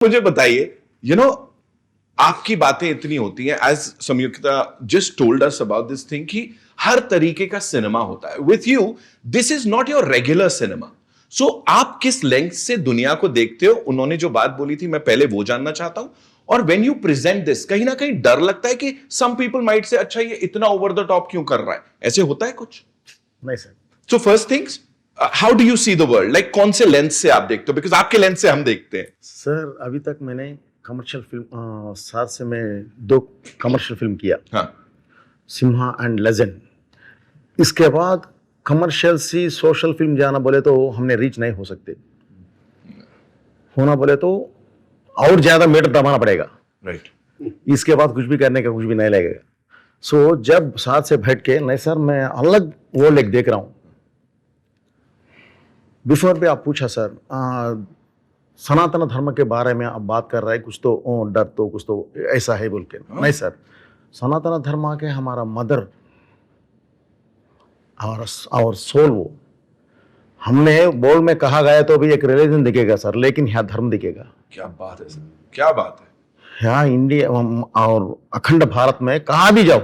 मुझे बताइए, आपकी बातें इतनी होती हैं, as Samyukta just told us about this thing, कि हर तरीके का सिनेमा होता है. With you this is not your regular cinema. So आप किस लेंथ से दुनिया को देखते हो? उन्होंने जो बात बोली थी, मैं पहले वो जानना चाहता हूं. और व्हेन यू प्रेजेंट दिस, कहीं ना कहीं डर लगता है कि सम पीपल माइट से, अच्छा ये इतना ओवर द टॉप क्यों कर रहा है? ऐसे होता है कुछ? नहीं sir. So first things, how do you see the world? Like कौन से लेंस से आप देखते हो? बिकॉज आपके लेंस से हम देखते हैं. सर अभी तक मैंने कमर्शियल फिल्म 7 से मैं 2 कमर्शियल फिल्म किया. हाँ. Simha and legend. इसके बाद कमर्शियल सी सोशल फिल्म जाना बोले तो हमने रीच नहीं हो सकते. होना बोले तो और ज्यादा मीटर दबाना पड़ेगा. राइट. इसके बाद कुछ भी करने का कुछ भी नहीं लगेगा. सो जब साथ से बैठ के, नहीं सर मैं अलग वो लेक देख रहा हूँ. बिफोर भी आप पूछा सर, सनातन धर्म के बारे में आप बात कर रहे हैं, कुछ तो डर तो कुछ तो ऐसा है बोल के. नहीं सर, सनातन धर्म के हमारा मदर और सोल, वो हमने बोल में कहा गया तो भी एक रिलीजन दिखेगा सर, लेकिन यहाँ धर्म दिखेगा. क्या बात है सर, क्या बात है. यहाँ इंडिया और अखंड भारत में कहाँ भी जाओ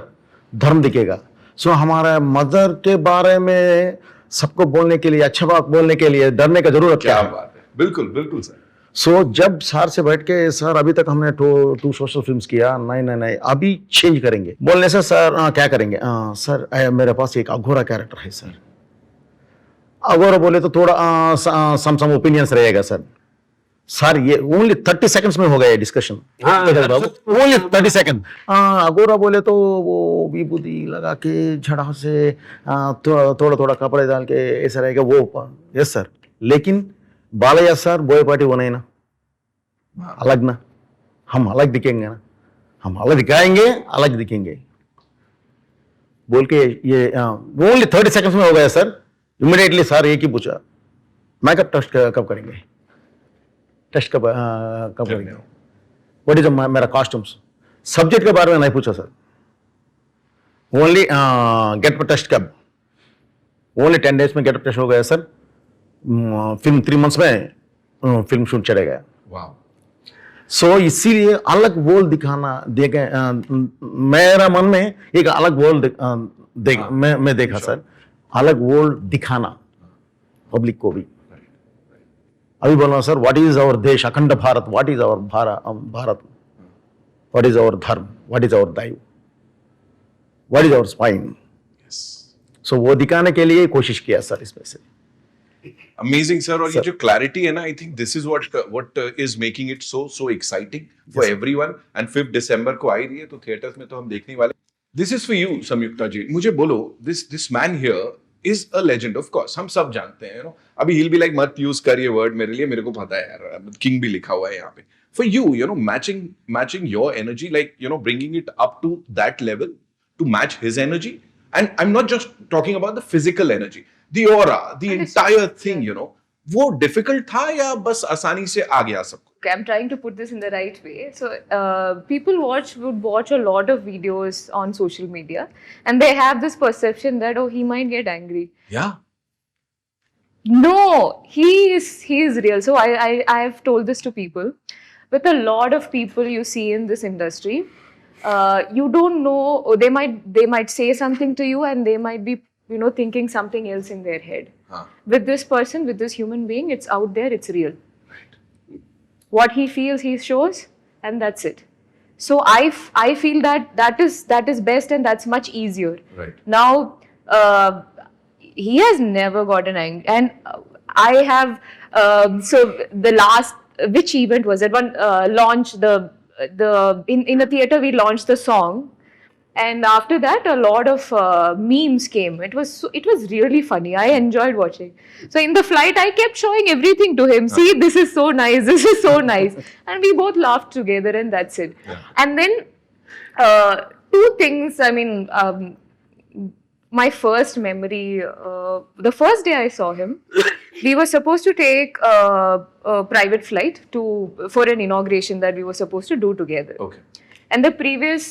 धर्म दिखेगा. सो हमारा मदर के बारे में सबको बोलने के लिए, अच्छा बात बोलने के लिए डरने का जरूरत क्या है? बात है. बिल्कुल बिल्कुल सर. सो जब सर से बैठ के, सर अभी तक हमने 2 सोशल फिल्म्स किया, नहीं अभी चेंज करेंगे बोलने से सर क्या करेंगे? सर मेरे पास एक अघोरा कैरेक्टर है सर. अघोरा बोले तो थोड़ा सम ओपिनियंस रहेगा सर. सर ये ओनली 30 सेकंड्स में हो गया डिस्कशन. Only 30 second. अघोरा बोले तो वो विभूति लगा के झड़ा से थोड़ा थोड़ा कपड़े डाल के ऐसा रहेगा वो. Yes sir. लेकिन बालैया सर बोयपाटी वो नहीं ना, अलग ना. हम अलग दिखेंगे ना, हम अलग दिखाएंगे, अलग दिखेंगे बोल के. ये ओनली 30 सेकंड्स में हो गया सर. इमीडिएटली सर एक ही पूछा, मेकअप टेस्ट कब करेंगे? टेस्ट कब करेंगे? व्हाट इज मेरा कॉस्ट्यूम्स. सब्जेक्ट के बारे में नहीं पूछा सर. ओनली गेटअप टेस्ट कब? ओनली 10 डेज में गेटअप टेस्ट हो गया सर. फिल्म 3 मंथ्स में फिल्म शूट चले गया. वाह. सो इसीलिए अलग वर्ल्ड दिखाना देखे. मेरा मन में एक अलग वर्ल्ड मैं देखा सर. अलग वर्ल्ड दिखाना पब्लिक को भी. अभी बोलना sir, what is our desh akhand Bharat, what is our Bharat, what is our dharma, what is our daiva, what is our spine. So वो दिखाने के लिए कोशिश किया सर इसमें से. Amazing sir. और ये जो क्लैरिटी है ना, I think this is what is making it so exciting for everyone. And 5 दिसंबर को आई रही है, तो थिएटर्स में तो हम देखने वाले. दिस इज फॉर यू संयुक्ता जी. मुझे बोलो, this man here is a legend. Of course हम सब जानते हैं. अभी he'll be like, मत यूज कर ये वर्ड मेरे लिए, मेरे को पता है यार, किंग भी लिखा हुआ है यहाँ पे. For you matching your energy, like bringing it up to that level to match his energy. And I am not just talking about the physical energy, the aura, the entire thing. वो difficult था या बस आसानी से आ गया सबको? I'm trying to put this in the right way. So people would watch a lot of videos on social media, and they have this perception that, oh, he might get angry. Yeah. No, he is real. So I have told this to people. With a lot of people you see in this industry, you don't know. They might say something to you, and they might be thinking something else in their head. With this person, with this human being, it's out there. It's real. What he feels, he shows, and that's it. So I feel that is best, and that's much easier. Right. Now, he has never gotten angry, and I have. So the last, which event was it? One launch in the theater. We launched the song, and after that, a lot of memes came. It was really funny. I enjoyed watching. So in the flight, I kept showing everything to him. See, this is so nice. This is so nice, and we both laughed together, and that's it. Yeah. And then 2 things. I mean, my first memory. The first day I saw him, we were supposed to take a private flight for an inauguration that we were supposed to do together. Okay. And the previous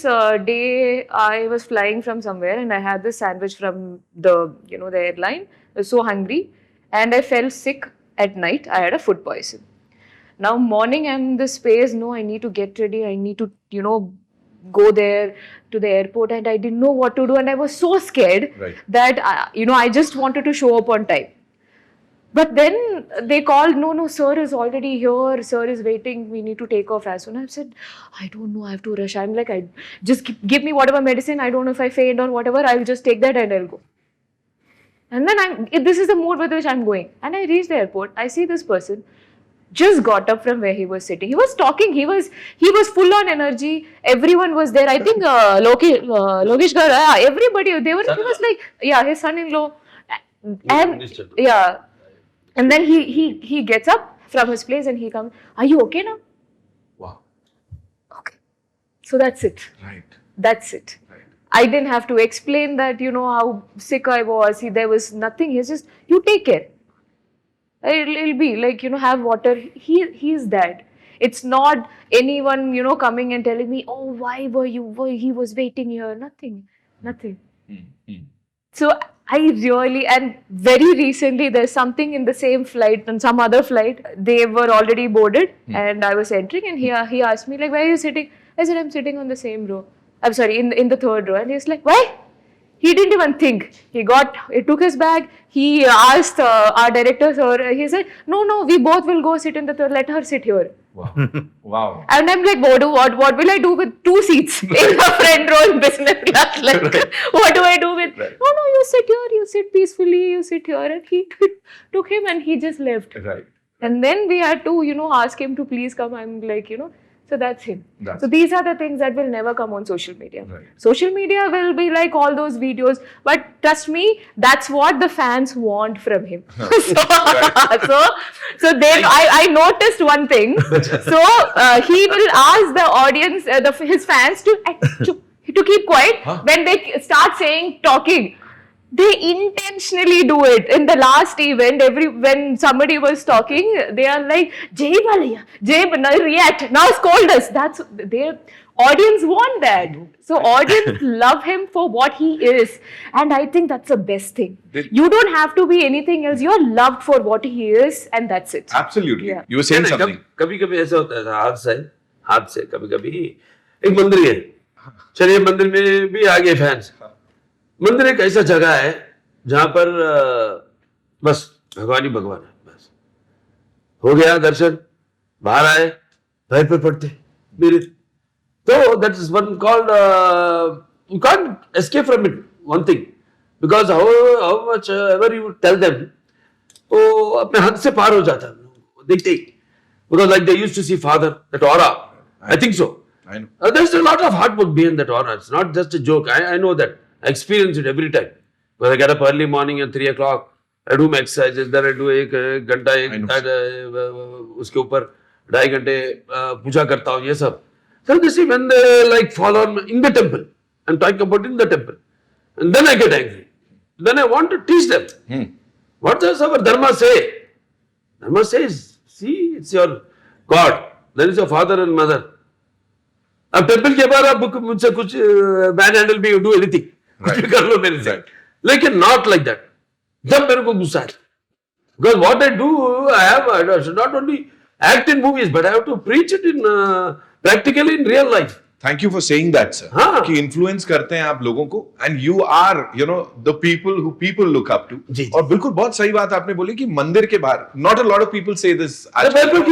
day, I was flying from somewhere, and I had this sandwich from the airline. I was so hungry, and I fell sick at night. I had a food poison. Now morning I'm in the space, no, I need to get ready, I need to, go there to the airport, and I didn't know what to do, and I was so scared Right. that, I just wanted to show up on time. But then they called, no, sir is already here, sir is waiting, we need to take off as soon. I said, I don't know, I have to rush. I'm like, I just give me whatever medicine, I don't know if I faint or whatever, I'll just take that and I'll go. And then this is the mood with which I'm going. And I reach the airport, I see this person just got up from where he was sitting. He was talking, he was full on energy, everyone was there. I think Lokesh Gar, everybody, he was like, his son-in-law. And yeah. And then he gets up from his place and he comes, are you okay now? Wow. Okay. So that's it. Right. That's it. Right. I didn't have to explain that, how sick I was. There was nothing. He's just, you take care. It'll be like, have water. He's that. It's not anyone, coming and telling me, oh, why he was waiting here. Nothing. So I really, and very recently, there's something in the same flight, on some other flight, they were already boarded and I was entering, and he asked me, like, where are you sitting? I said, I'm sitting on the same row. I'm sorry, in the third row. And he's like, why? He didn't even think. He took his bag. He asked our director, sir, he said, no, we both will go sit in the third, let her sit here. Wow. Wow. And I'm like, what will I do with 2 seats in the front row in business class? Like, what do I do with? Right. No, you sit here, you sit peacefully, you sit here. And he took him and he just left. Right. And then we had to, ask him to please come. I'm like, so that's him. So these are the things that will never come on social media. Right. Social media will be like all those videos, but trust me, that's what the fans want from him. So then I noticed one thing. So he will ask the audience, his fans to keep quiet when they start talking. They intentionally do it. In the last event, when somebody was talking, they are like, Jai Balaya, react, now scold us. That's their audience want that. So audience love him for what he is. And I think that's the best thing. You don't have to be anything else. You're loved for what he is, and that's it. Absolutely. Yeah. You were saying something. कभी-कभी ऐसा होता है, हाथ से कभी-कभी एक मंदिर है, चलिए मंदिर में भी आ गए फैंस। मंदिर एक ऐसा जगह है जहां पर बस भगवान ही भगवान है, बस हो गया दर्शन, बाहर आए, पैर पे पड़ते मेरे, तो that is one called you can't escape from it, one thing, because how much ever you tell them, वो अपने हद से पार हो जाता है, देखते ही, because like they used to see father, that aura, I think so. I know. There's a lot of hard work behind that aura. It's not just a joke. I know that. I experience it every time. When I get up early morning at 3 o'clock, I do my exercises, then I do एक घंटा उसके ऊपर 2.5 घंटे पूजा करता हूँ, ये सब. So they see when they like fall on in the temple, I'm talking about in the temple, and then I get angry. Then I want to teach them. What does our Dharma say? Dharma says, see, it's your God, then it's your father and mother. अब temple के बाद आप मुझसे कुछ man handle भी do anything, कुछ भी कर लो मेरे से, लेकिन नॉट लाइक दैट. जब मेरे को गुस्सा है, because what I do, I should not only act in movies but I have to preach it in practically in real life. Thank you for saying that, sir. हाँ. कि influence करते हैं आप लोगों को, and you are, the people who people look up to. जी. और बिल्कुल बहुत सही बात आपने बोली कि मंदिर के बाहर, not a lot of people say this. बिल्कुल